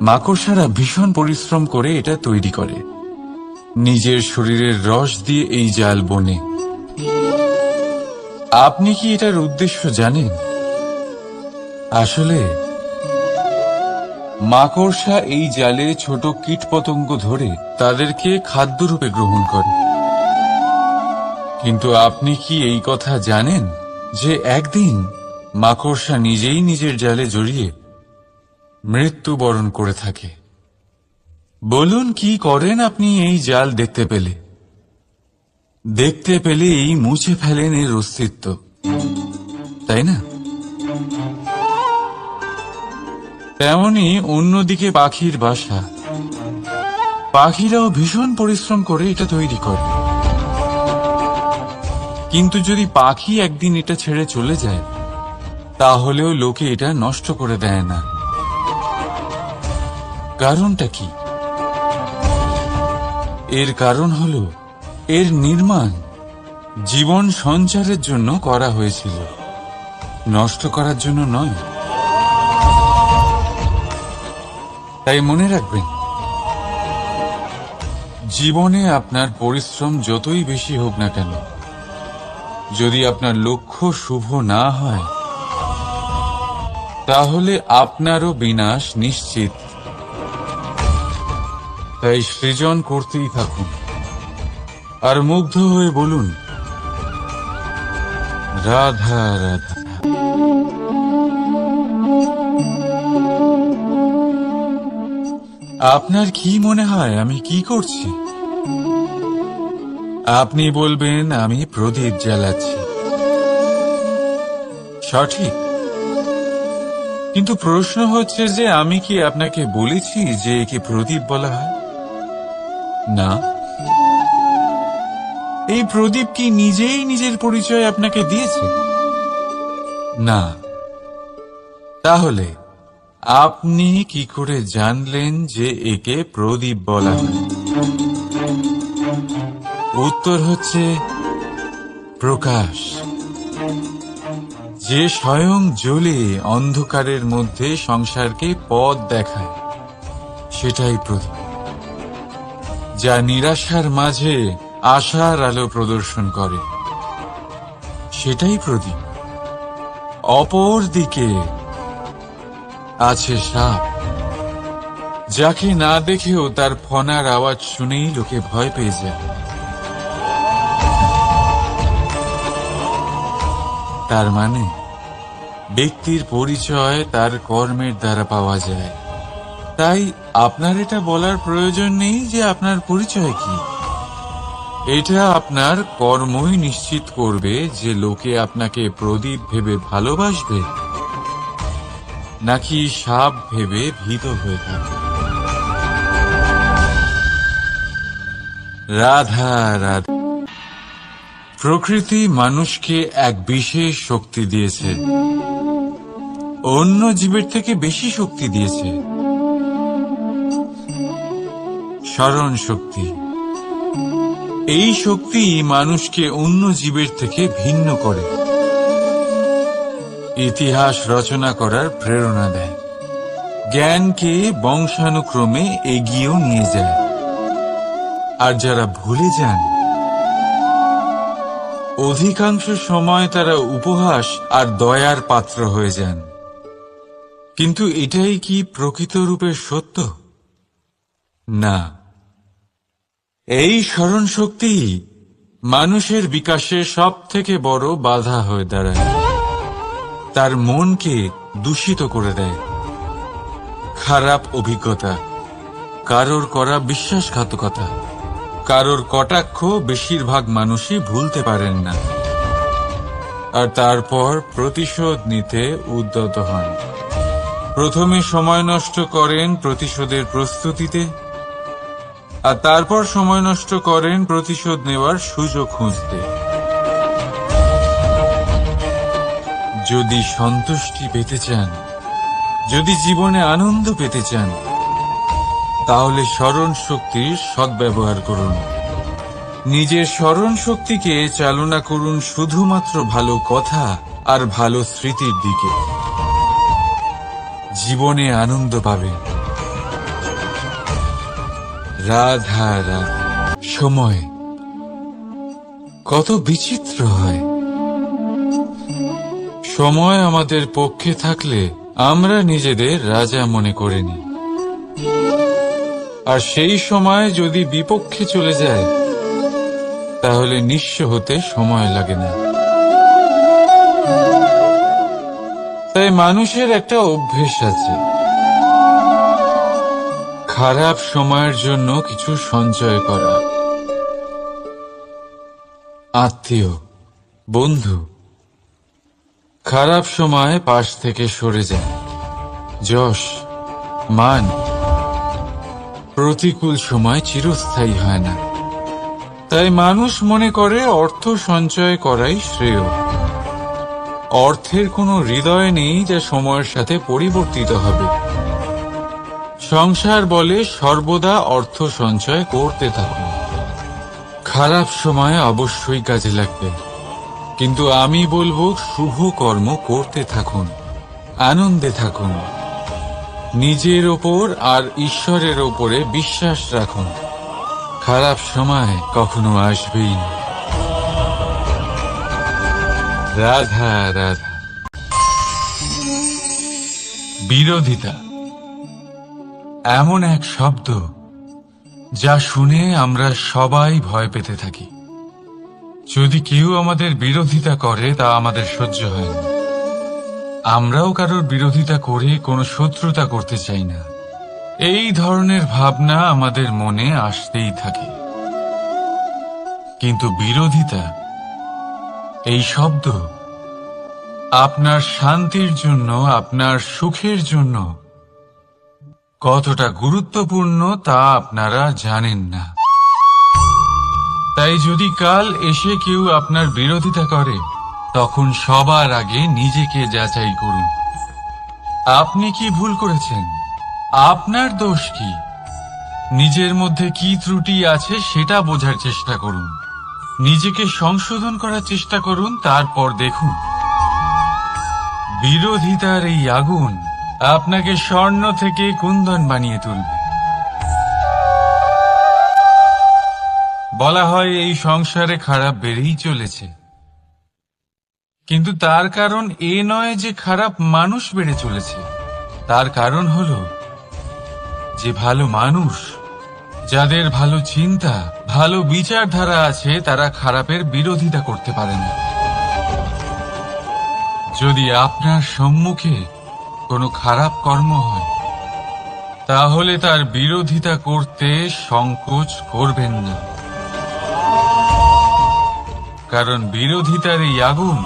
মাকড়সারা ভীষণ পরিশ্রম করে এটা তৈরি করে, নিজের শরীরের রস দিয়ে এই জাল বোনে। আপনি কি এটার উদ্দেশ্য জানেন? আসলে মাকড়সা এই জালে ছোট কীটপতঙ্গ ধরে তাদেরকে খাদ্যরূপে গ্রহণ করে। কিন্তু আপনি কি এই কথা জানেন যে একদিন মাকড়সা নিজেই নিজের জালে জড়িয়ে মৃত্যুবরণ করে থাকে? বলুন, কি করেন আপনি এই জাল দেখতে পেলেই মুছে ফেলেন এর অস্তিত্ব, তাই না? তেমনি অন্যদিকে পাখির বাসা, পাখিরাও ভীষণ পরিশ্রম করে এটা তৈরি করে। কিন্তু যদি পাখি একদিন এটা ছেড়ে চলে যায়, তাহলেও লোকে এটা নষ্ট করে দেয় না। কারণটা কি? এর কারণ হলো এর নির্মাণ জীবন সঞ্চারের জন্য করা হয়েছিল, নষ্ট করার জন্য নয়। তাই মনে রাখবেন, জীবনে আপনার পরিশ্রম যতই বেশি হোক না কেন, যদি আপনার লক্ষ্য শুভ না হয়, তাহলে আপনারও বিনাশ নিশ্চিত। তাই সৃজন করতেই থাকুন আর মুগ্ধ হয়ে বলুন, রাধা রাধা। আপনার কি মনে হয় আমি কি করছি? আপনি বলবেন আমি প্রদীপ জ্বালাচ্ছি। সঠিক, কিন্তু প্রশ্ন হচ্ছে যে আমি কি আপনাকে বলেছি যে একে প্রদীপ বলা হয়? না। এই প্রদীপ কি নিজেই নিজের পরিচয় আপনাকে দিয়েছে? না। তাহলে আপনি কি করে জানলেন যে একে প্রদীপ বলা হয়? উত্তর হচ্ছে প্রকাশ, যে স্বয়ং জ্বলে অন্ধকারের মধ্যে সংসারকে পথ দেখায়, সেটাই প্রদীপ। যা নিরাশার মাঝে আশার আলো প্রদর্শন করে, সেটাই প্রদীপ। অপর দিকে আছে সাপ, যাকে না দেখেও তার ফনার আওয়াজ শুনেই লোকে ভয় পেয়ে যায়। তার মানে ব্যক্তির পরিচয় তার কর্মের দ্বারা পাওয়া যায়। তাই আপনার এটা বলার প্রয়োজন নেই যে আপনার পরিচয় কি। এটা আপনার কর্মই নিশ্চিত করবে যে লোকে আপনাকে প্রদীপ ভেবে ভালোবাসবে নাকি সাপ ভেবে ভীত হয়ে থাকে। রাধা রাধা। প্রকৃতি মানুষকে এক বিশেষ শক্তি দিয়েছে, অন্য জীবের থেকে বেশি শক্তি দিয়েছে। স্মরণ শক্তি। এই শক্তি মানুষকে অন্য জীবের থেকে ভিন্ন করে, ইতিহাস রচনা করার প্রেরণা দেয়, জ্ঞানকে বংশানুক্রমে এগিয়েও নিয়ে যায়। আর যারা ভুলে যান, অধিকাংশ সময় তারা উপহাস আর দয়ার পাত্র হয়ে যান। কিন্তু এটাই কি প্রকৃত রূপে সত্য? না। এই স্মরণ শক্তি মানুষের বিকাশে সব থেকে বড় বাধা হয়ে দাঁড়ায়। তার মনকে দূষিত করে দেয়। খারাপ অভিজ্ঞতা, কারোর করা বিশ্বাসঘাতকতা, কারোর কটাক্ষ বেশিরভাগ মানুষই ভুলতে পারেন না, আর তারপর প্রতিশোধ নিতে উদ্যত হন। প্রথমে সময় নষ্ট করেন প্রতিশোধের প্রস্তুতিতে, আর তারপর সময় নষ্ট করেন প্রতিশোধ নেওয়ার সুযোগ খুঁজতে। যদি সন্তুষ্টি পেতে চান, যদি জীবনে আনন্দ পেতে চান, তাহলে স্মরণ শক্তির সদ্ব্যবহার করুন। নিজের স্মরণ শক্তিকে চালনা করুন শুধুমাত্র ভালো কথা আর ভালো স্মৃতির দিকে। জীবনে আনন্দ পাবেন, রাধা রাধা। সময় কত বিচিত্র হয়। সময় আমাদের পক্ষে থাকলে আমরা নিজেদের রাজা মনে করে নিই, আর সেই সময় যদি বিপক্ষে চলে যায় তাহলে নিঃস্ব হতে সময় লাগে না। তাই মানুষের একটা অভ্যেস আছে, খারাপ সময়ের জন্য কিছু সঞ্চয় করা। আত্মীয়, বন্ধু খারাপ সময় পাশ থেকে সরে যায়। যশ, মান প্রতিকূল সময় চিরস্থায়ী হয় না। তাই মানুষ মনে করে অর্থ সঞ্চয় করাই শ্রেয়। অর্থের কোনো হৃদয় নেই যা সময়ের সাথে পরিবর্তিত হবে। সংসার বলে সর্বদা অর্থ সঞ্চয় করতে থাকুন। খারাপ সময় অবশ্যই কাজে লাগবে, কিন্তু আমি বলবো শুভ কর্ম করতে থাকুন, আনন্দে থাকুন, নিজের ওপর আর ঈশ্বরের ওপরে বিশ্বাস রাখুন। খারাপ সময় কখনো আসবেই না। রাধা রাধা। বিরোধিতা এমন এক শব্দ যা শুনে আমরা সবাই ভয় পেতে থাকি। যদি কেউ আমাদের বিরোধিতা করে তা আমাদের সহ্য হয় না। আমরাও কারোর বিরোধিতা করে কোনো শত্রুতা করতে চাই না। এই ধরনের ভাবনা আমাদের মনে আসতেই থাকে। কিন্তু বিরোধিতা এই শব্দ আপনার শান্তির জন্য, আপনার সুখের জন্য কতটা গুরুত্বপূর্ণ তা আপনারা জানেন না। তাই যদি কাল এসে কেউ আপনার বিরোধিতা করে, তখন সবার আগে নিজেকে যাচাই করুন। আপনি কি ভুল করেছেন? আপনার দোষ কি? নিজের মধ্যে কি ত্রুটি আছে সেটা বোঝার চেষ্টা করুন। নিজেকে সংশোধন করার চেষ্টা করুন, তারপর দেখুন বিরোধিতার এই আগুন আপনাকে স্বর্ণ থেকে কুন্দন বানিয়ে তুলবে। বলা হয় এই সংসারে খারাপ বেড়েই চলেছে, কিন্তু তার কারণ এ নয় যে খারাপ মানুষ বেড়ে চলেছে। তার কারণ হলো যে ভালো মানুষ, যাদের ভালো চিন্তা, ভালো বিচারধারা আছে, তারা খারাপের বিরোধিতা করতে পারে না। যদি আপনার সম্মুখে কোনো খারাপ কর্ম হয়, তাহলে তার বিরোধিতা করতে সংকোচ করবেন না, কারণ বিরোধিতার এই আগুন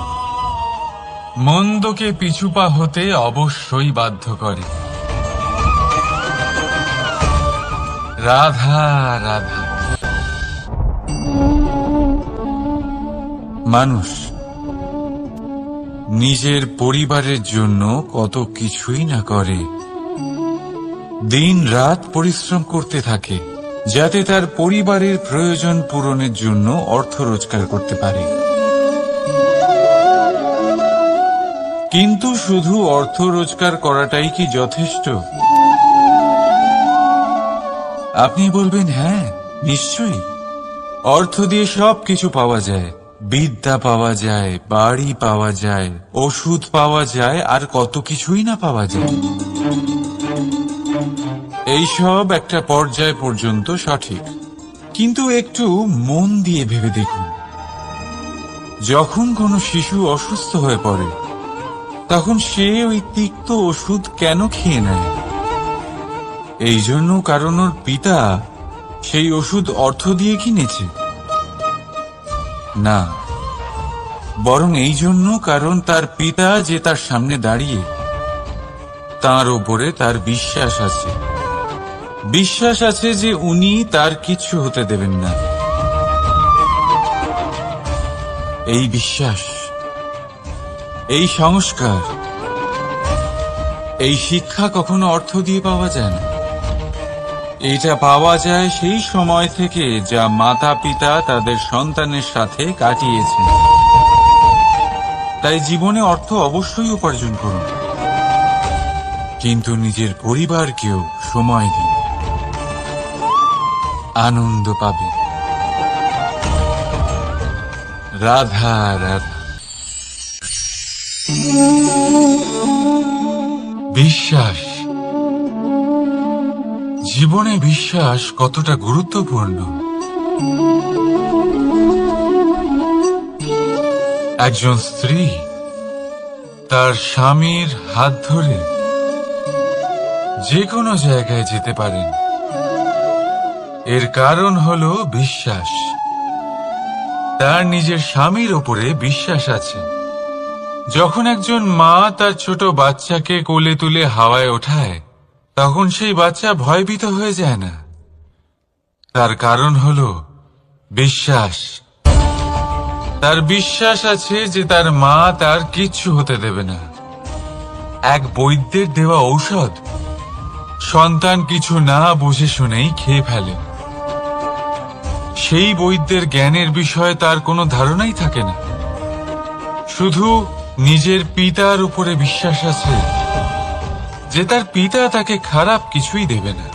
মন্দকে পিছুপা হতে অবশ্যই বাধ্য করে। রাধা রাধা। মানুষ নিজের পরিবারের জন্য কত কিছুই না করে, দিন রাত পরিশ্রম করতে থাকে যাতে তার পরিবারের প্রয়োজন পূরণের জন্য অর্থ রোজগার করতে পারে। কিন্তু শুধু অর্থ রোজগার করাটাই কি যথেষ্ট? আপনি বলবেন, হ্যাঁ নিশ্চয়ই, অর্থ দিয়ে সবকিছু পাওয়া যায়, বিদ্যা পাওয়া যায়, বাড়ি পাওয়া যায়, ওষুধ পাওয়া যায়, আর কত কিছুই না পাওয়া যায়। এইসব একটা পর্যায় পর্যন্ত সঠিক, কিন্তু একটু মন দিয়ে ভেবে দেখুন, যখন কোনো শিশু অসুস্থ হয়ে পড়ে তখন সে ওই তিক্ত ওষুধ কেন খেয়ে নেয়? এই জন্য কারণ ওর পিতা সেই ওষুধ অর্থ দিয়ে কিনেছে? না, বরং এই জন্য কারণ তার পিতা যে তার সামনে দাঁড়িয়ে, তার ওপরে তার বিশ্বাস আছে। বিশ্বাস আছে যে উনি তার কিচ্ছু হতে দেবেন না। এই বিশ্বাস, এই সংস্কার, এই শিক্ষা কখনো অর্থ দিয়ে পাওয়া যায় না। এটা পাওয়া যায় সেই সময় থেকে যা মাতা পিতা তাদের সন্তানের সাথে কাটিয়েছেন। তাই জীবনে অর্থ অবশ্যই উপার্জন করুন, কিন্তু নিজের পরিবারকেও সময় দিন। আনন্দ পাবেন। রাধা রাধা। বিশ্বাস, জীবনে বিশ্বাস কতটা গুরুত্বপূর্ণ। একজন স্ত্রী তার স্বামীর হাত ধরে যে কোনো জায়গায় যেতে পারেন, এর কারণ হলো বিশ্বাস। তার নিজের স্বামীর ওপরে বিশ্বাস আছে। যখন একজন মা তার ছোট বাচ্চাকে কোলে তুলে হাওয়ায় ওঠায়, তখন সেই বাচ্চা ভয়ভীত হয়ে যায় না। তার কারণ হলো বিশ্বাস। তার বিশ্বাস আছে যে তার মা তার কিচ্ছু হতে দেবে না। এক বৈদ্যের দেওয়া ঔষধ সন্তান কিছু না বুঝে শুনেই খেয়ে ফেলে। সেই বৈদ্যের জ্ঞানের বিষয়ে তার কোনো ধারণাই থাকে না, শুধু নিজের পিতার উপরে বিশ্বাস আছে যে তার পিতা তাকে খারাপ কিছুই দেবে না।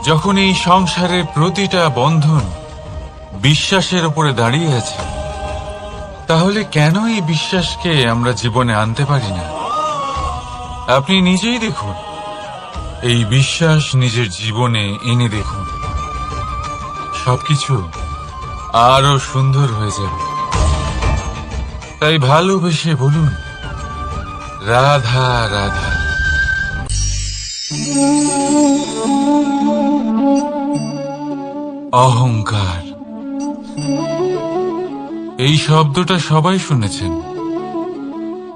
যখন এই সংসারের প্রতিটা বন্ধন বিশ্বাসের উপরে দাঁড়িয়ে আছে, তাহলে কেন এই বিশ্বাসকে আমরা জীবনে আনতে পারি না? আপনি নিজেই দেখুন, এই বিশ্বাস নিজের জীবনে এনে দেখুন, সবকিছু আরো সুন্দর হয়ে যাবে। তাই ভালোবেসে বলুন, রাধা রাধা। অহংকার, এই শব্দটা সবাই শুনেছেন।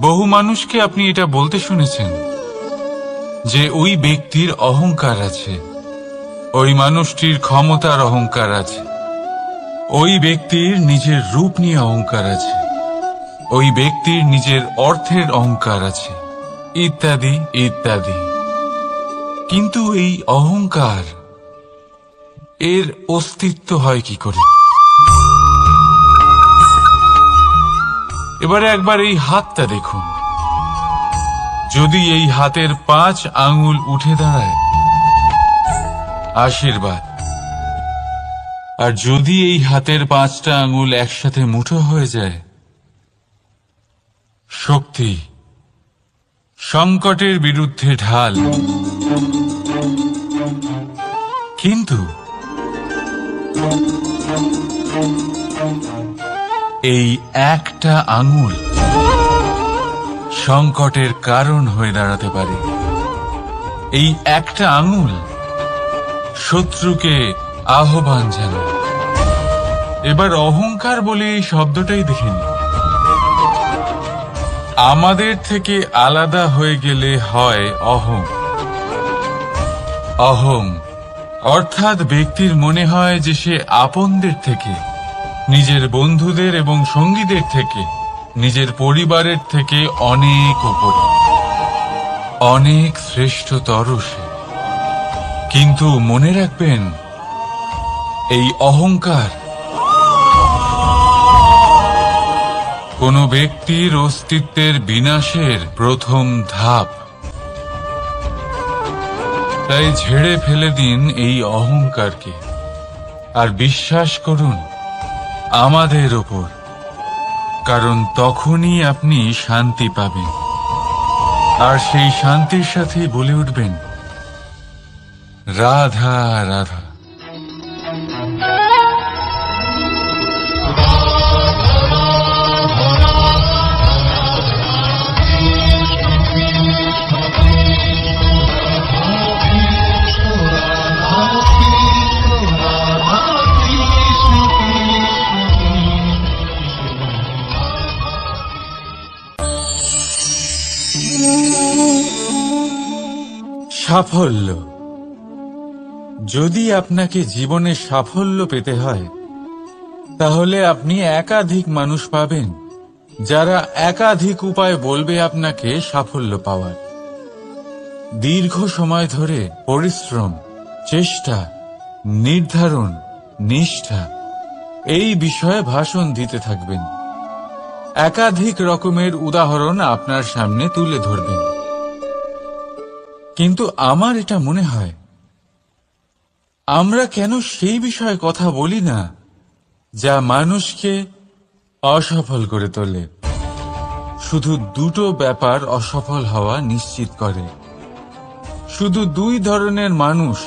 বহু মানুষকে আপনি এটা বলতে শুনেছেন যে ওই ব্যক্তির অহংকার আছে, ওই মানুষটির ক্ষমতার অহংকার আছে, ওই ব্যক্তির নিজের রূপ নিয়ে অহংকার আছে, ওই ব্যক্তির নিজের অর্থের অহংকার আছে, ইত্যাদি ইত্যাদি। কিন্তু এই অহংকার, এর অস্তিত্ব হয় কি করে? এবারে একবার এই হাতটা দেখুন। যদি এই হাতের 5 আঙ্গুল উঠে দাঁড়ায়, আশীর্বাদ। আর যদি এই হাতের 5টা আঙ্গুল একসাথে মুঠো হয়ে যায়, শক্তি, সংকটের বিরুদ্ধে ঢাল। কিন্তু এই একটা আঙুল সংকটের কারণ হয়ে দাঁড়াতে পারে। এই একটা আঙুল শত্রুকে আহ্বান জানায়। এবার অহংকার বলে এই শব্দটাই দেখে নিন। আমাদের থেকে আলাদা হয়ে গেলে হয় অহং। অহং অর্থাৎ ব্যক্তির মনে হয় যে সে আপনদের থেকে, নিজের বন্ধুদের এবং সঙ্গীদের থেকে, নিজের পরিবারের থেকে অনেক উপরে, অনেক শ্রেষ্ঠতর সে। কিন্তু মনে রাখবেন, এই অহংকার কোনো ব্যক্তির অস্তিত্বের বিনাশের প্রথম ধাপ। তাই ঝেড়ে ফেলে দিন এই অহংকারকে, আর বিশ্বাস করুন আমাদের ওপর, কারণ তখনই আপনি শান্তি পাবেন। আর সেই শান্তির সাথেই বলে উঠবেন, রাধা রাধা। সাফল্য। যদি আপনাকে জীবনে সাফল্য পেতে হয়, তাহলে আপনি একাধিক মানুষ পাবেন যারা একাধিক উপায় বলবে আপনাকে সাফল্য পাওয়ার। দীর্ঘ সময় ধরে পরিশ্রম, চেষ্টা, নির্ধারণ, নিষ্ঠা এই বিষয়ে ভাষণ দিতে থাকবেন। একাধিক রকমের উদাহরণ আপনার সামনে তুলে ধরবেন। কিন্তু আমার এটা মনে হয়, আমরা কেন সেই বিষয়ে কথা বলি না যা মানুষকে অসফল করে তোলে? শুধু দুটো ব্যাপার অসফল হওয়া নিশ্চিত করে। শুধু দুই ধরনের মানুষ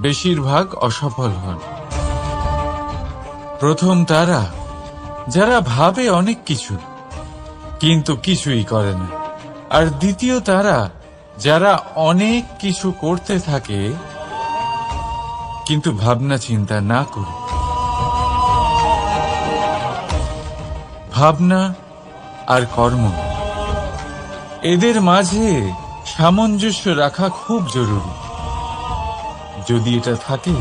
বেশিরভাগ অসফল হন। প্রথম তারা যারা ভাবে অনেক কিছু কিন্তু কিছুই করে না, আর দ্বিতীয় তারা যারা অনেক কিছু করতে থাকে কিন্তু ভাবনা চিন্তা না করে। ভাবনা আর কর্ম, এদের মাঝে সামঞ্জস্য রাখা খুব জরুরি। যদি এটা থাকে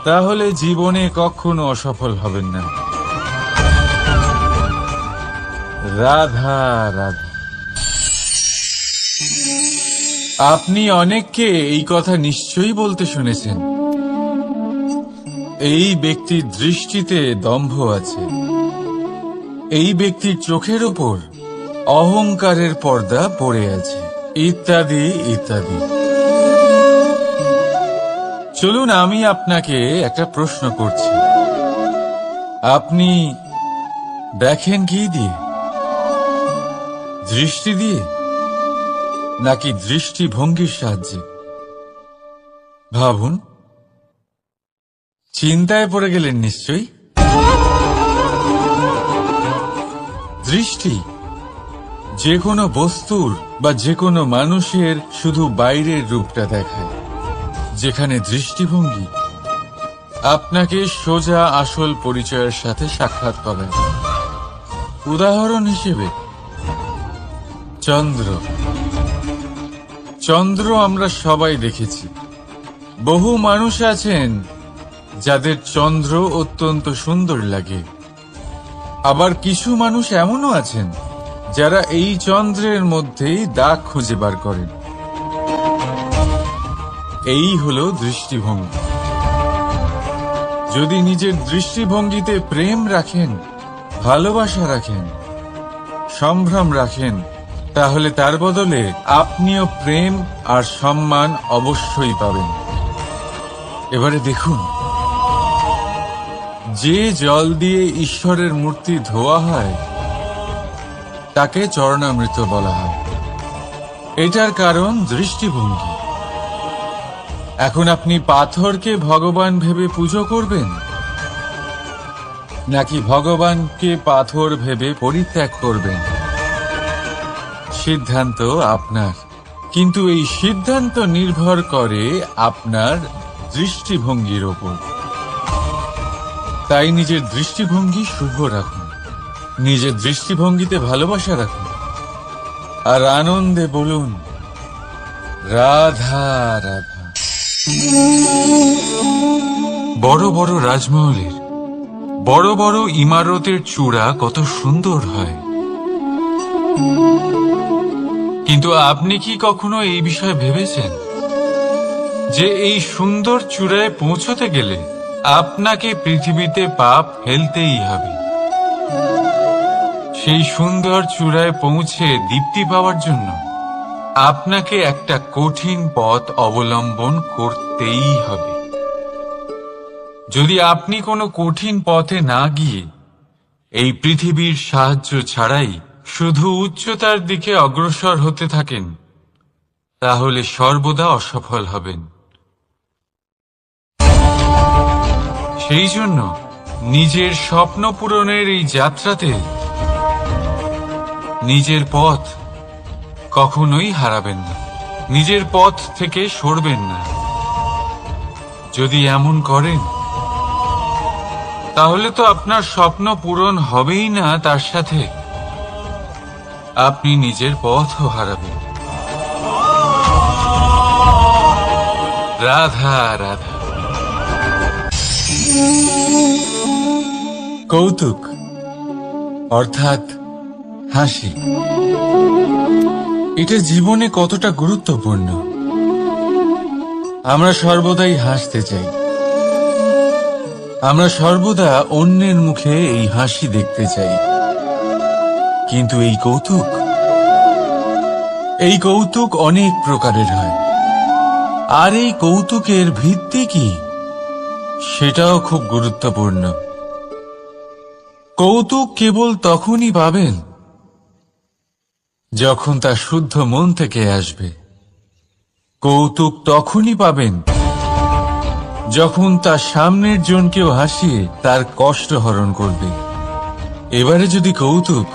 তাহলে জীবনে কখনো অসফল হবেন না। রাধা রাধা। আপনি অনেককে এই কথা নিশ্চয়ই বলতে শুনেছেন, এই ব্যক্তির দৃষ্টিতে দম্ভ আছে, এই ব্যক্তির চোখের ওপর অহংকারের পর্দা পড়ে আছে, ইত্যাদি ইত্যাদি। চলুন আমি আপনাকে একটা প্রশ্ন করছি। আপনি দেখেন কি দিয়ে? দৃষ্টি দিয়ে নাকি দৃষ্টিভঙ্গির সাহায্যে? ভাবুন। চিন্তায় পড়ে গেলেন নিশ্চয়ই। দৃষ্টি যে কোনো বস্তুর বা যে কোনো মানুষের শুধু বাইরের রূপটা দেখায়, যেখানে দৃষ্টিভঙ্গি আপনাকে সোজা আসল পরিচয়ের সাথে সাক্ষাৎ করায়। উদাহরণ হিসেবে চন্দ্র। চন্দ্র আমরা সবাই দেখেছি। বহু মানুষ আছেন যাদের চন্দ্র অত্যন্ত সুন্দর লাগে, আবার কিছু মানুষ এমনও আছেন যারা এই চন্দ্রের মধ্যেই দাগ খুঁজে বার করেন। এই হলো দৃষ্টিভঙ্গি। যদি নিজের দৃষ্টিভঙ্গিতে প্রেম রাখেন, ভালোবাসা রাখেন, সম্ভ্রম রাখেন, তাহলে তার বদলে আপনিও প্রেম আর সম্মান অবশ্যই পাবেন। এবারে দেখুন, যে জল দিয়ে ঈশ্বরের মূর্তি ধোয়া হয় তাকে চরণামৃত বলা হয়। এটার কারণ দৃষ্টিভঙ্গি। এখন আপনি পাথরকে ভগবান ভেবে পুজো করবেন নাকি ভগবানকে পাথর ভেবে পরিত্যাগ করবেন? সিদ্ধান্ত আপনার, কিন্তু এই সিদ্ধান্ত নির্ভর করে আপনার দৃষ্টিভঙ্গির ওপর। তাই নিজের দৃষ্টিভঙ্গি শুভ রাখুন, নিজের দৃষ্টিভঙ্গিতে ভালোবাসা রাখুন, আর আনন্দে বলুন রাধা রাধা। বড় বড় রাজমহলের বড় বড় ইমারতের চূড়া কত সুন্দর হয়, কিন্তু আপনি কি কখনো এই বিষয়ে ভেবেছেন যে এই সুন্দর চূড়ায় পৌঁছতে গেলে আপনাকে পৃথিবীতে পা ফেলতেই হবে? সেই সুন্দর চূড়ায় পৌঁছে দীপ্তি পাওয়ার জন্য আপনাকে একটা কঠিন পথ অবলম্বন করতেই হবে। যদি আপনি কোনো কঠিন পথে না গিয়ে এই পৃথিবীর সাহায্য ছাড়াই শুধু উচ্চতার দিকে অগ্রসর হতে থাকেন, তাহলে সর্বদা অসফল হবেন। সেই জন্য নিজের স্বপ্ন পূরণের এই যাত্রাতে নিজের পথ কখনোই হারাবেন না, নিজের পথ থেকে সরবেন না। যদি এমন করেন তাহলে তো আপনার স্বপ্ন পূরণ হবেই না, তার সাথে আপনি নিজের পথও হারাবেন। রাধা রাধা। কৌতুক অর্থাৎ হাসি, এটা জীবনে কতটা গুরুত্বপূর্ণ। আমরা সর্বদাই হাসতে চাই, আমরা সর্বদা অন্যের মুখে এই হাসি দেখতে চাই। কিন্তু এই কৌতুক অনেক প্রকারের হয়। আর এই কৌতুকের ভিত্তি কি সেটাও খুব গুরুত্বপূর্ণ। কৌতুক কেবল তখনই পাবেন যখন তা শুদ্ধ মন থেকে আসবে। কৌতুক তখনই পাবেন যখন তার সামনের জনকেও হাসিয়ে তার কষ্ট হরণ করবে। এবারে যদি কৌতুক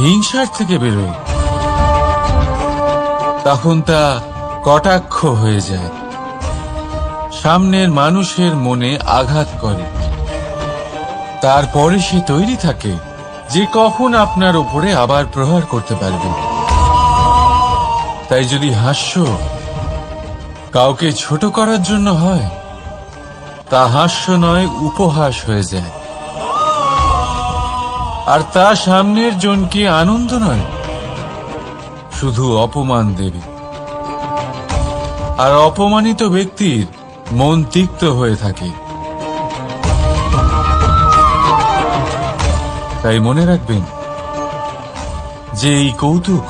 হিংসার থেকে বেরোয়, তখন তা কটাক্ষ হয়ে যায়, সামনের মানুষের মনে আঘাত করে। তারপরে সে তৈরি থাকে যে কখন আপনার উপরে আবার প্রহার করতে পারবে। তাই যদি হাস্য কাউকে ছোট করার জন্য হয়, তা হাস্য নয়, উপহাস হয়ে যায়। আর তা সামনের জনকে আনন্দ নয়, শুধু অপমান দেবে। আর অপমানিত ব্যক্তির মন তিক্ত হয়ে থাকে। তাই মনে রাখবেন যে এই কৌতুক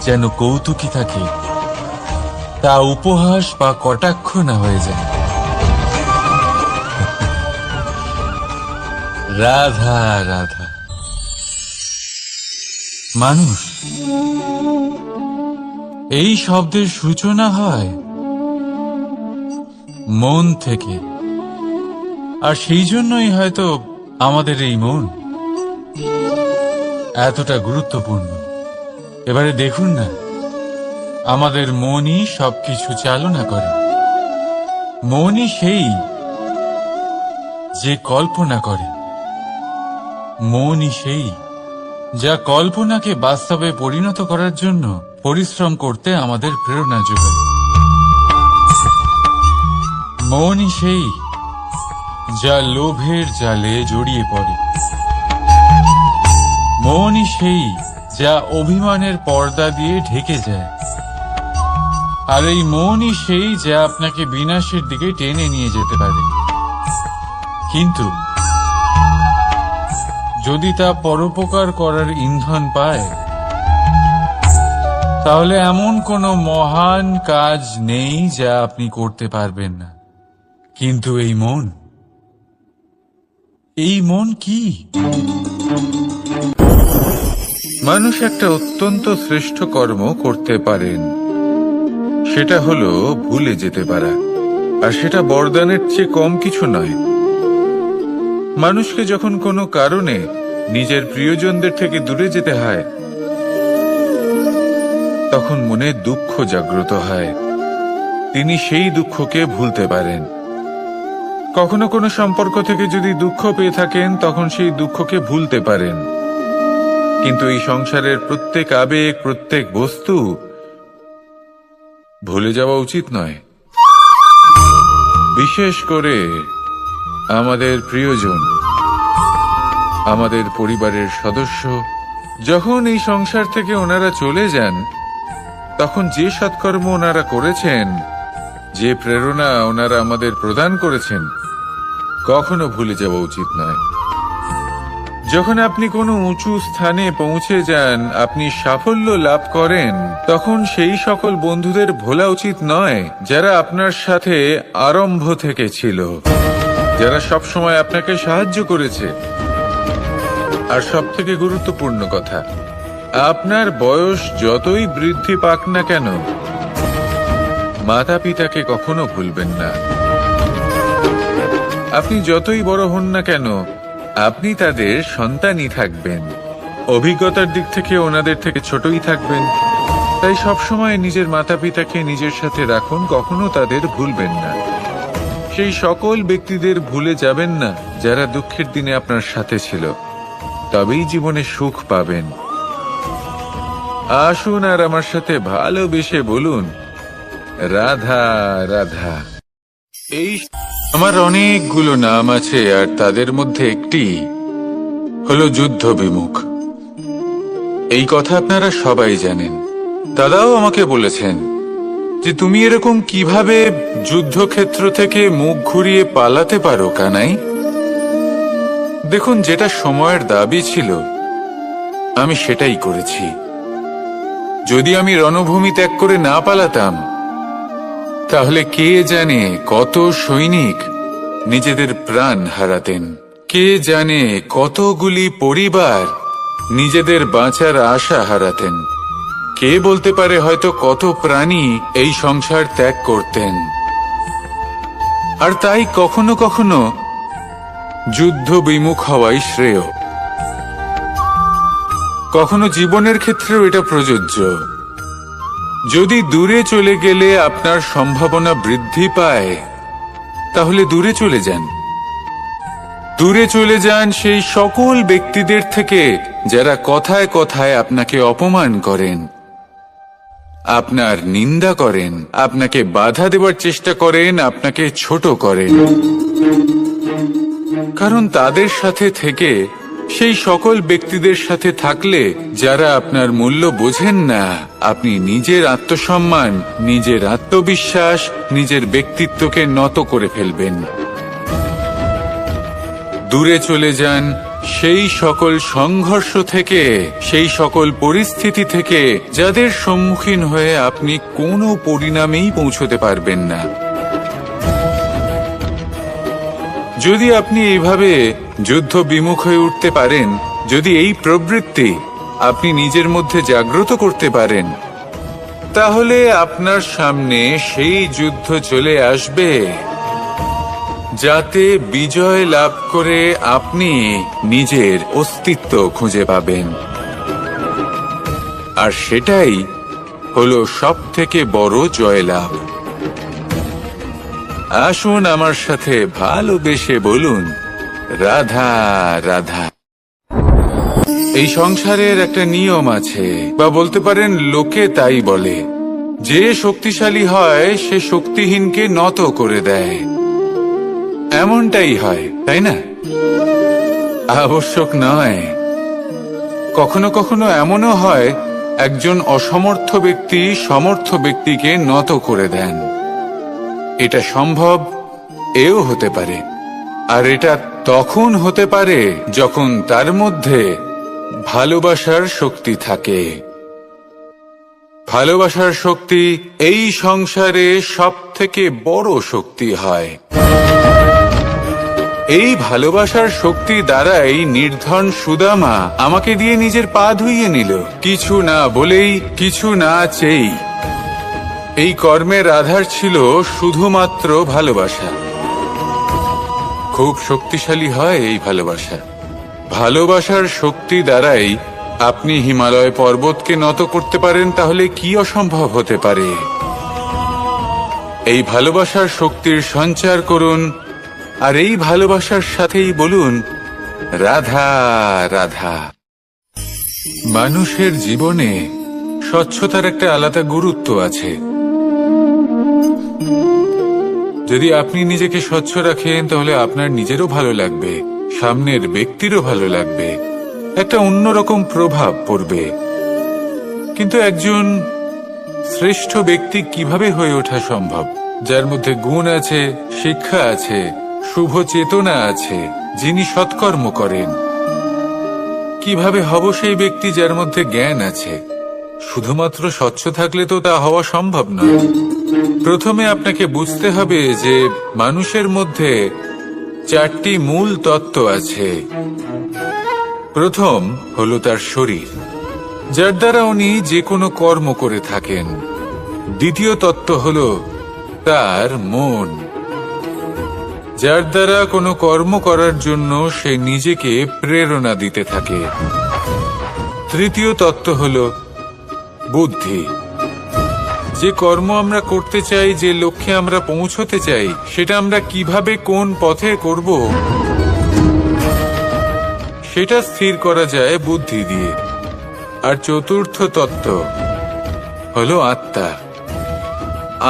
যেন কৌতুকই থাকে, তা উপহাস বা কটাক্ষ না হয়ে যায়। রাধা রাধা। মানুষ এই শব্দের সূচনা হয় মন থেকে, আর সেই জন্যই হয়তো আমাদের এই মন এতটা গুরুত্বপূর্ণ। এবারে দেখুন না, আমাদের মনই সবকিছু চালনা করে। মনই সেই যে কল্পনা করে। মনই সেই যা কল্পনাকে বাস্তবে পরিণত করার জন্য পরিশ্রম করতে আমাদের প্রেরণা যোগায়। মনই সেই যা লোভের জালে জড়িয়ে পড়ে। মনই সেই যা অভিমানের পর্দা দিয়ে ঢেকে যায়। আর এই মনই সেই যা আপনাকে বিনাশের দিকে টেনে নিয়ে যেতে পারে। কিন্তু যদি তা পরোপকার করার ইন্ধন পায়, তাহলে এমন কোনো মহান কাজ নেই যা আপনি করতে পারবেন না। কিন্তু এই মন কি? মানুষ একটা অত্যন্ত শ্রেষ্ঠ কর্ম করতে পারেন, সেটা হলো ভুলে যেতে পারা। আর সেটা বরদানের চেয়ে কম কিছু নয়। মানুষকে যখন কোনো কারণে নিজের প্রিয়জনদের থেকে দূরে যেতে হয়, তখন মনে দুঃখ জাগ্রত হয়। তিনি সেই দুঃখকে ভুলতে পারেন। কখনো কোনো সম্পর্ক থেকে যদি দুঃখ পেয়ে থাকেন, তখন সেই দুঃখকে ভুলতে পারেন। কিন্তু এই সংসারের প্রত্যেক আবেগ, প্রত্যেক বস্তু ভুলে যাওয়া উচিত নয়। বিশেষ করে আমাদের প্রিয়জন, আমাদের পরিবারের সদস্য। যখন এই সংসার থেকে ওনারা চলে যান, তখন যে সৎকর্ম ওনারা করেছেন, যে প্রেরণা ওনারা আমাদের প্রদান করেছেন, কখনো ভুলে যাওয়া উচিত নয়। যখন আপনি কোনো উঁচু স্থানে পৌঁছে যান, আপনি সাফল্য লাভ করেন, তখন সেই সকল বন্ধুদের ভোলা উচিত নয় যারা আপনার সাথে আরম্ভ থেকে ছিল, যারা সব সময় আপনাকে সাহায্য করেছে। আর সবথেকে গুরুত্বপূর্ণ কথা, আপনার বয়স যতই বৃদ্ধি পাক না কেন, মাতা পিতাকে কখনো ভুলবেন না। আপনি যতই বড় হন না কেন, আপনি তাদের সন্তানই থাকবেন। অভিজ্ঞতার দিক থেকে ওনাদের থেকে ছোটই থাকবেন। তাই সবসময় নিজের মাতা পিতাকে নিজের সাথে রাখুন, কখনো তাদের ভুলবেন না। সেই সকল ব্যক্তিদের ভুলে যাবেন না যারা দুঃখের দিনে আপনার সাথে ছিল, তবেই জীবনে সুখ পাবেন। আসুন আর আমার সাথে ভালোবেসে বলুন, রাধা রাধা। এই আমার অনেকগুলো নাম আছে, আর তাদের মধ্যে একটি হলো যুদ্ধ বিমুখ। এই কথা আপনারা সবাই জানেন। দাদাও আমাকে বলেছেন যে তুমি এরকম কিভাবে যুদ্ধক্ষেত্র থেকে মুখ ঘুরিয়ে পালাতে পারো কানাই। দেখুন, যেটা সময়ের দাবি ছিল আমি সেটাই করেছি। যদি আমি রণভূমি ত্যাগ করে না পালাতাম, তাহলে কে জানে কত সৈনিক নিজেদের প্রাণ হারাতেন, কে জানে কতগুলি পরিবার নিজেদের বাঁচার আশা হারাতেন, কে বলতে পারে হয়তো কত প্রাণী এই সংসার ত্যাগ করতেন। আর তাই কখনো কখনো যুদ্ধ বিমুখ হওয়াই শ্রেয়। কখনো জীবনের ক্ষেত্রেও এটা প্রযোজ্য। যদি দূরে চলে গেলে আপনার সম্ভাবনা বৃদ্ধি পায়, তাহলে দূরে চলে যান। দূরে চলে যান সেই সকল ব্যক্তিদের থেকে যারা কথায় কথায় আপনাকে অপমান করেন, আপনার নিন্দা করেন, আপনাকে বাধা দেওয়ার চেষ্টা করেন, আপনাকে ছোট করেন। কারণ তাদের সাথে থেকে, সেই সকল ব্যক্তিদের সাথে থাকলে যারা আপনার মূল্য বোঝেন না, আপনি নিজের আত্মসম্মান, নিজের আত্মবিশ্বাস, নিজের ব্যক্তিত্বকে নত করে ফেলবেন। দূরে চলে যান সেই সকল সংঘর্ষ থেকে, সেই সকল পরিস্থিতি থেকে যাদের সম্মুখীন হয়ে আপনি কোনো পরিণামেই পৌঁছতে পারবেন না। যদি আপনি এইভাবে যুদ্ধ বিমুখ হয়ে উঠতে পারেন, যদি এই প্রবৃত্তি আপনি নিজের মধ্যে জাগ্রত করতে পারেন, তাহলে আপনার সামনে সেই যুদ্ধ চলে আসবে যাতে বিজয় লাভ করে আপনি নিজের অস্তিত্ব খুঁজে পাবেন। আর সেটাই হলো সবথেকে বড় জয়লাভ। আসুন আমার সাথে ভালোবেসে বলুন, রাধা রাধা। এই সংসারের একটা নিয়ম আছে, বা বলতে পারেন লোকে তাই বলে, যে শক্তিশালী হয় সে শক্তিহীনকে নত করে দেয়। এমনটাই হয়, তাই না? আবশ্যক নয়। কখনো কখনো এমনও হয় একজন অসমর্থ ব্যক্তি সমর্থ ব্যক্তিকে নত করে দেন। এটা সম্ভব, এও হতে পারে। আর এটা তখন হতে পারে যখন তার মধ্যে ভালোবাসার শক্তি থাকে। ভালোবাসার শক্তি এই সংসারে সবথেকে বড় শক্তি হয়। এই ভালোবাসার শক্তি দ্বারাই নির্ধন সুদামা আমাকে দিয়ে নিজের পা ধুইয়ে নিল, কিছু না বলেই, কিছু না চেয়েই। এই কর্মের আধার ছিল শুধুমাত্র ভালোবাসা। খুব শক্তিশালী হয় এই ভালোবাসা। ভালোবাসার শক্তি দ্বারাই আপনি হিমালয় পর্বতকে নত করতে পারেন, তাহলে কি অসম্ভব হতে পারে? এই ভালোবাসার শক্তির সঞ্চার করুন, আর এই ভালোবাসার সাথেই বলুন, রাধা রাধা। মানুষের জীবনে স্বচ্ছতার একটা আলাদা গুরুত্ব আছে। যদি আপনি নিজেকে স্বচ্ছ রাখেন, তাহলে আপনার নিজেরও ভালো লাগবে, সামনের ব্যক্তিরও ভালো লাগবে, একটা অন্যরকম প্রভাব পড়বে। কিন্তু একজন শ্রেষ্ঠ ব্যক্তি কিভাবে হয়ে ওঠা সম্ভব? যার মধ্যে গুণ আছে, শিক্ষা আছে, শুভ চেতনা আছে, যিনি সৎকর্ম করেন। কিভাবে হব সেই ব্যক্তি যার মধ্যে জ্ঞান আছে? শুধুমাত্র স্বচ্ছ থাকলে তো তা হওয়া সম্ভব নয়। প্রথমে আপনাকে বুঝতে হবে যে মানুষের মধ্যে 4টি মূল তত্ত্ব আছে। প্রথম হলো তার শরীর, যার দ্বারা উনি যে কোনো কর্ম করে থাকেন। দ্বিতীয় তত্ত্ব হলো তার মন, যার দ্বারা কোনো কর্ম করার জন্য সে নিজেকে প্রেরণা দিতে থাকে। তৃতীয় তত্ত্ব হলো বুদ্ধি, যে কর্ম আমরা করতে চাই, যে লক্ষ্যে আমরা পৌঁছতে চাই, সেটা আমরা কিভাবে কোন পথে করব সেটা স্থির করা যায় বুদ্ধি দিয়ে। আর চতুর্থ তত্ত্ব হলো আত্মা।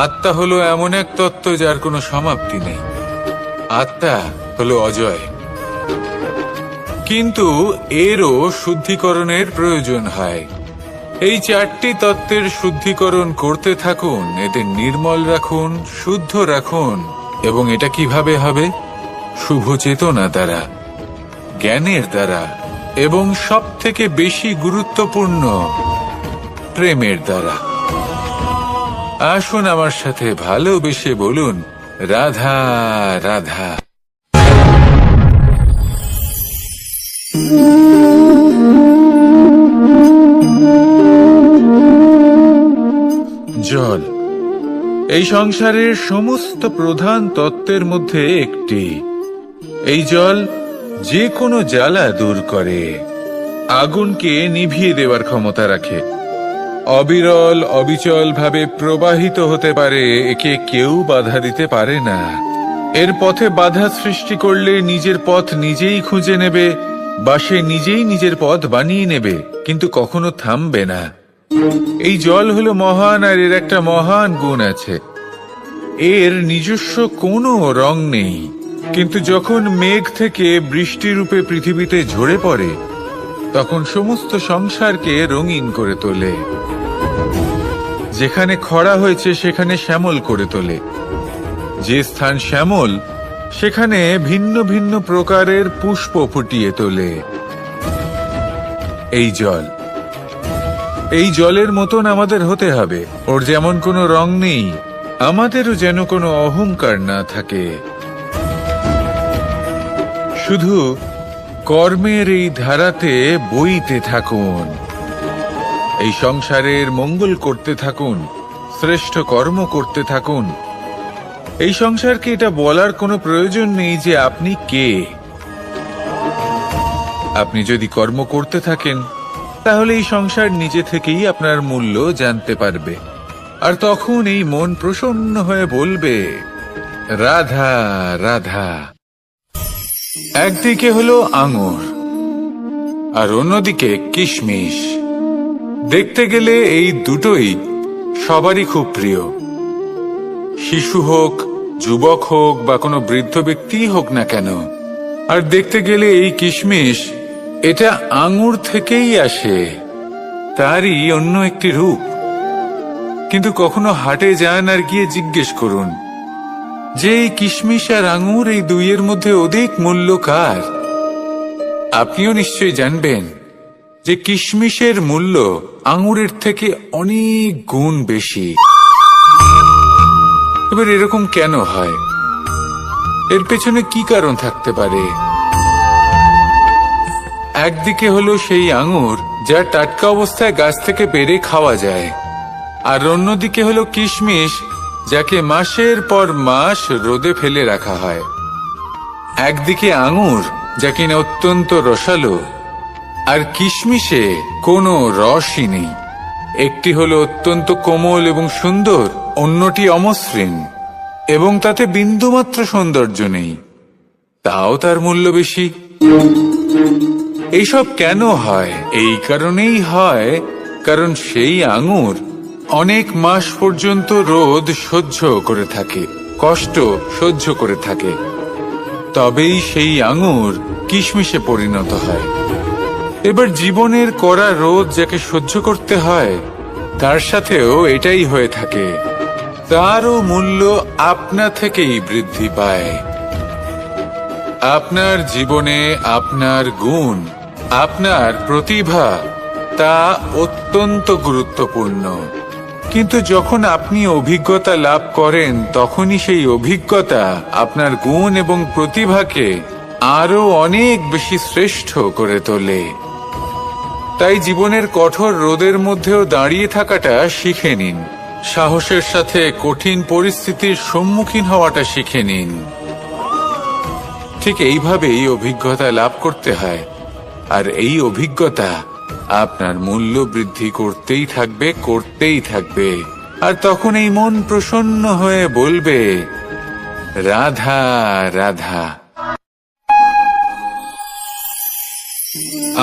আত্মা হলো এমন এক তত্ত্ব যার কোনো সমাপ্তি নেই। আত্মা হলো অজয়। কিন্তু এরও শুদ্ধিকরণের প্রয়োজন হয়। এই 4টি তত্ত্বের শুদ্ধিকরণ করতে থাকুন, এদের নির্মল রাখুন, শুদ্ধ রাখুন। এবং এটা কিভাবে হবে? শুভ চেতনা দ্বারা, জ্ঞানের দ্বারা, এবং সবথেকে বেশি গুরুত্বপূর্ণ প্রেমের দ্বারা। আসুন আমার সাথে ভালোবেসে বলুন, রাধা রাধা। জল এই সংসারের সমস্ত প্রধান তত্ত্বের মধ্যে একটি। এই জল যে কোনো জ্বালা দূর করে, আগুনকে নিভিয়ে দেওয়ার ক্ষমতা রাখে, অবিরল অবিচল ভাবে প্রবাহিত হতে পারে, একে কেউ বাধা দিতে পারে না। এর পথে বাধা সৃষ্টি করলে নিজের পথ নিজেই খুঁজে নেবে, বা সে নিজেই নিজের পথ বানিয়ে নেবে, কিন্তু কখনো থামবে না। এই জল হলো মহান, আর এর একটা মহান গুণ আছে, এর নিজস্ব কোনো রং নেই, কিন্তু যখন মেঘ থেকে বৃষ্টি রূপে পৃথিবীতে ঝরে পড়ে তখন সমস্ত সংসারকে রঙিন করে তোলে। যেখানে খরা হয়েছে সেখানে শ্যামল করে তোলে, যে স্থান শ্যামল সেখানে ভিন্ন ভিন্ন প্রকারের পুষ্প ফুটিয়ে তোলে। এই জল, এই জলের মতন আমাদের হতে হবে। ওর যেমন কোনো রং নেই, আমাদেরও যেন কোনো অহংকার না থাকে। শুধু কর্মের এই ধারাতে বইতে থাকুন, এই সংসারের মঙ্গল করতে থাকুন, শ্রেষ্ঠ কর্ম করতে থাকুন। এই সংসারকে এটা বলার কোনো প্রয়োজন নেই যে আপনি কে। আপনি যদি কর্ম করতে থাকেন তাহলে এই সংসার নিজে থেকেই আপনার মূল্য জানতে পারবে, আর তখন এই মন প্রসন্ন হয়ে বলবে, রাধা রাধা। একদিকে হলো আঙুর আর অন্যদিকে কিশমিশ। দেখতে গেলে এই দুটোই সবারই খুব প্রিয়। শিশু হোক, যুবক হোক বা কোনো বৃদ্ধ ব্যক্তি হোক না কেন। আর দেখতে গেলে এই কিশমিশ, এটা আঙুর থেকেই আসে, তারই অন্য একটি রূপ। কিন্তু কখনো হাটে যান আর গিয়ে জিজ্ঞেস করুন যে এই কিশমিশ আর আঙুর, এই দুইয়ের মধ্যে অধিক মূল্য কার? আপনিও নিশ্চয়ই জানবেন যে কিশমিশের মূল্য আঙুরের থেকে অনেক গুণ বেশি। এবার এরকম কেন হয়? এর পেছনে কি কারণ থাকতে পারে? একদিকে হলো সেই আঙুর যা টাটকা অবস্থায় গাছ থেকে পেড়ে খাওয়া যায়, আর অন্যদিকে হলো কিশমিশ যাকে মাসের পর মাস রোদে ফেলে রাখা হয়। একদিকে আঙুর যা কিনা অত্যন্ত রসালো, আর কিশমিশে কোনো রসই নেই। একটি হলো অত্যন্ত কোমল এবং সুন্দর, অন্যটি অমসৃণ এবং তাতে বিন্দুমাত্র সৌন্দর্য নেই, তাও তার মূল্য বেশি। এইসব কেন হয়? এই কারণেই হয় কারণ সেই আঙুর অনেক মাস পর্যন্ত রোদ সহ্য করে থাকে, কষ্ট সহ্য করে থাকে, তবেই সেই আঙুর কিশমিশে পরিণত হয়। এবার জীবনের কড়া রোদ যাকে সহ্য করতে হয়, তার সাথেও এটাই হয়ে থাকে, তারও মূল্য আপনা থেকেই বৃদ্ধি পায়। আপনার জীবনে আপনার গুণ, আপনার প্রতিভা, তা অত্যন্ত গুরুত্বপূর্ণ। কিন্তু যখন আপনি অভিজ্ঞতা লাভ করেন তখনই সেই অভিজ্ঞতা আপনার গুণ এবং প্রতিভাকে আরো অনেক বেশি শ্রেষ্ঠ করে তোলে। তাই জীবনের কঠোর রোদের মধ্যেও দাঁড়িয়ে থাকাটা শিখে নিন, সাহসের সাথে কঠিন পরিস্থিতির সম্মুখীন হওয়াটা শিখে নিন। ঠিক এইভাবেই অভিজ্ঞতা লাভ করতে হয়, আর এই অভিজ্ঞতা আপনার মূল্য বৃদ্ধি করতেই থাকবে, করতেই থাকবে। আর তখন এই মন প্রসন্ন হয়ে বলবে, রাধা রাধা।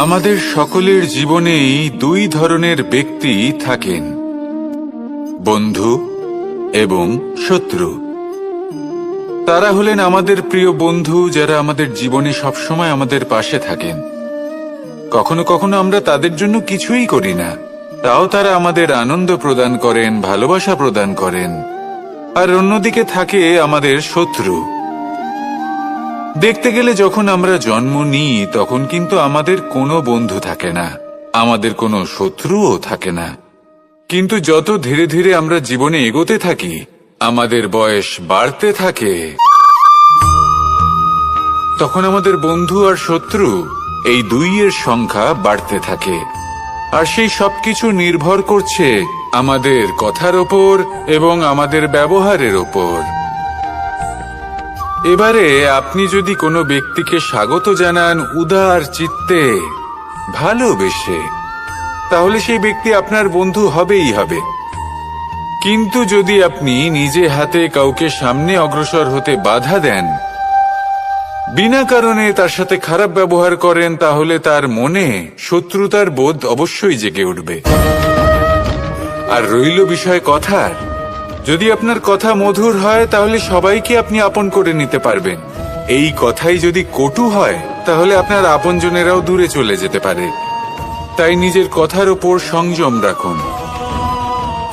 আমাদের সকলের জীবনেই দুই ধরনের ব্যক্তি থাকেন, বন্ধু এবং শত্রু। তারা হলেন আমাদের প্রিয় বন্ধু, যারা আমাদের জীবনে সবসময় আমাদের পাশে থাকেন। কখনো কখনো আমরা তাদের জন্য কিছুই করি না, তাও তারা আমাদের আনন্দ প্রদান করেন, ভালোবাসা প্রদান করেন। আর অন্যদিকে থাকে আমাদের শত্রু। দেখতে গেলে যখন আমরা জন্ম নিই তখন কিন্তু আমাদের কোনো বন্ধু থাকে না, আমাদের কোনো শত্রুও থাকে না। কিন্তু যত ধীরে ধীরে আমরা জীবনে এগোতে থাকি, আমাদের বয়স বাড়তে থাকে, তখন আমাদের বন্ধু আর শত্রু এই দুইয়ের সংখ্যা বাড়তে থাকে। আর সেই সবকিছু নির্ভর করছে আমাদের কথার ওপর এবং আমাদের ব্যবহারের ওপর। এবারে আপনি যদি কোনো ব্যক্তিকে স্বাগত জানান উদার চিত্তে, ভালোবেসে, তাহলে সেই ব্যক্তি আপনার বন্ধু হবেই হবে। কিন্তু যদি আপনি নিজে হাতে কাউকে সামনে অগ্রসর হতে বাধা দেন, বিনা কারণে তার সাথে খারাপ ব্যবহার করেন, তাহলে তার মনে শত্রুতার বোধ অবশ্যই জেগে উঠবে। আর রইল বিষয় কথার, যদি আপনার কথা মধুর হয় তাহলে সবাইকে আপনি আপন করে নিতে পারবেন। এই কথাই যদি কটু হয় তাহলে আপনার আপনজনেরাও দূরে চলে যেতে পারে। তাই নিজের কথার ওপর সংযম রাখুন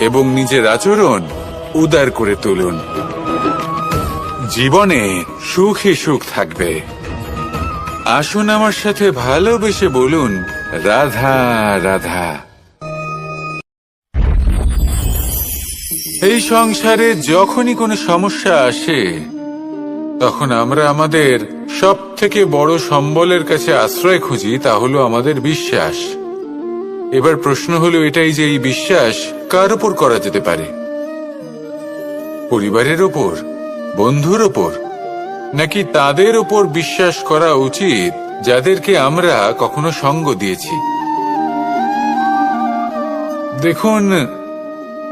এবং নিজের আচরণ উদার করে তুলুন। জীবনে সুখে সুখ থাকবে। আসুন আমার সাথে ভালোবেসে বলুন, রাধা রাধা। এই সংসারে যখনই কোনো সমস্যা আসে, তখন আমরা আমাদের সব থেকে বড় সম্বলের কাছে আশ্রয় খুঁজি, তা হলো আমাদের বিশ্বাস। এবার প্রশ্ন হলো এটাই যে এই বিশ্বাস কার উপর করা যেতে পারে? পরিবারের ওপর, বন্ধুর ওপর, নাকি তাদের ওপর বিশ্বাস করা উচিত যাদেরকে আমরা কখনো সঙ্গ দিয়েছি? দেখুন,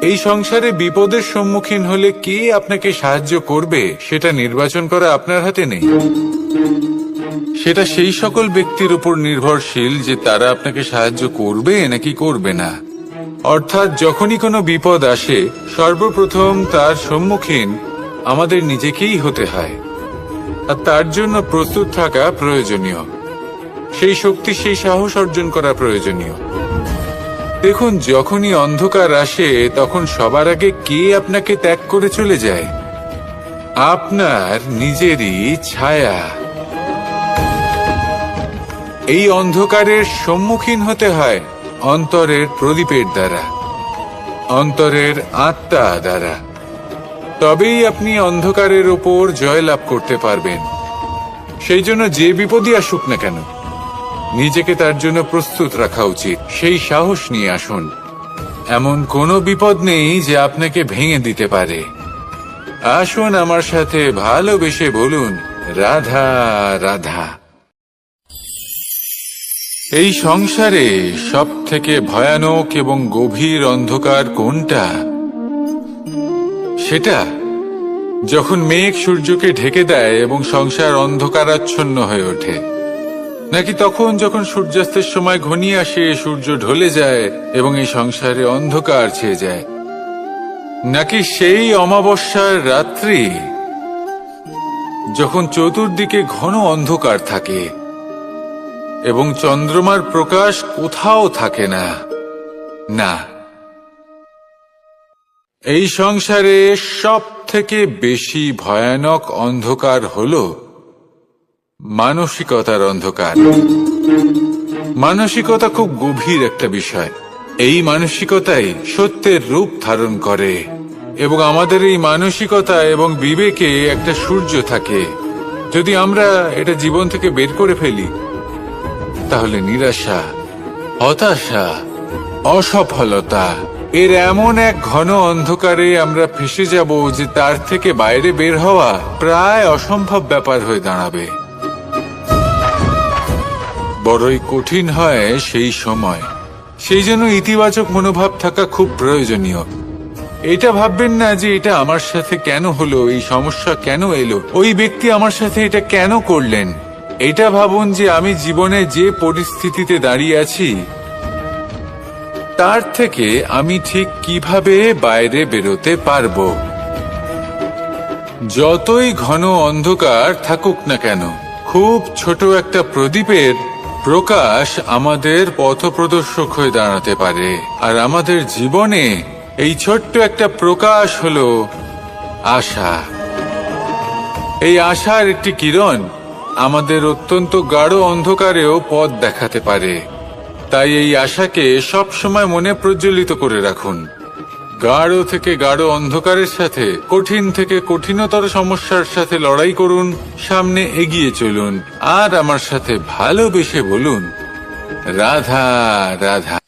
এই সংসারে বিপদের সম্মুখীন হলে কে আপনাকে সাহায্য করবে সেটা নির্বাচন করা আপনার হাতে নেই। সেটা সেই সকল ব্যক্তির উপর নির্ভরশীল যে তারা আপনাকে সাহায্য করবে নাকি করবে না। অর্থাৎ যখনই কোনো বিপদ আসে, সর্বপ্রথম তার সম্মুখীন আমাদের নিজেকেই হতে হয়। আর তার জন্য প্রস্তুত থাকা প্রয়োজনীয়, সেই শক্তি, সেই সাহস অর্জন করা প্রয়োজনীয়। দেখুন, যখনই অন্ধকার আসে তখন সবার আগে কে আপনাকে ত্যাগ করে চলে যায়? আপনার নিজেরই ছায়া। এই অন্ধকারের সম্মুখীন হতে হয় অন্তরের প্রদীপের দ্বারা, অন্তরের আত্মা দ্বারা। তবেই আপনি অন্ধকারের ওপর জয়লাভ করতে পারবেন। সেই জন্য যে বিপদই আসুক না কেন, নিজেকে তার জন্য প্রস্তুত রাখা উচিত। সেই সাহস নিয়ে আসুন। এমন কোনো বিপদ নেই যে আপনাকে ভেঙে দিতে পারে। আসুন আমার সাথে ভালোবেসে বলুন, রাধা রাধা। এই সংসারে সব থেকে ভয়ানক এবং গভীর অন্ধকার কোনটা? সেটা যখন মেঘ সূর্যকে ঢেকে দেয় এবং সংসার অন্ধকারাচ্ছন্ন হয়ে ওঠে, নাকি তখন যখন সূর্যাস্তের সময় ঘনিয়ে আসে, সূর্য ঢলে যায় এবং এই সংসারে অন্ধকার ছেয়ে যায়, নাকি সেই অমাবস্যার রাত্রি যখন চতুর্দিকে ঘন অন্ধকার থাকে এবং চন্দ্রমার প্রকাশ কোথাও থাকে না? না, এই সংসারে সব থেকে বেশি ভয়ানক অন্ধকার হলো মানসিকতার অন্ধকার। মানসিকতা খুব গভীর একটা বিষয়। এই মানসিকতাই সত্যের রূপ ধারণ করে এবং আমাদের এই মানসিকতা এবং বিবেকে একটা সূর্য থাকে। যদি আমরা এটা জীবন থেকে বের করে ফেলি, তাহলে নিরাশা, হতাশা, অসফলতা এর এমন এক ঘন অন্ধকারে আমরা ফেসে যাব যে তার থেকে বাইরে বের হওয়া প্রায় অসম্ভব ব্যাপার হয়ে দাঁড়াবে। বড়ই কঠিন হয় সেই সময়। সেই জন্য ইতিবাচক মনোভাব থাকা খুব প্রয়োজনীয়। এটা ভাববেন না যে এটা আমার সাথে কেন হলো, এই সমস্যা কেন এলো, ওই ব্যক্তি আমার সাথে এটা কেন করলেন। এটা ভাবুন যে আমি জীবনে যে পরিস্থিতিতে দাঁড়িয়ে আছি তার থেকে আমি ঠিক কিভাবে বাইরে বেরোতে পারবো। যতই ঘন অন্ধকার থাকুক না কেন, খুব ছোট একটা প্রদীপের প্রকাশ আমাদের পথপ্রদর্শক হয়ে দাঁড়াতে পারে। আর আমাদের জীবনে এই ছোট্ট একটা প্রকাশ হলো আশা। এই আশার একটি কিরণ আমাদের অত্যন্ত গাঢ় অন্ধকারেও পথ দেখাতে পারে। তাই এই আশাকে সব সময় মনে প্রজ্বলিত করে রাখুন। গাঢ় থেকে গাঢ় অন্ধকারের সাথে, কঠিন থেকে কঠিনতর সমস্যার সাথে লড়াই করুন, সামনে এগিয়ে চলুন, আর আমার সাথে ভালোবেসে বলুন, রাধা রাধা।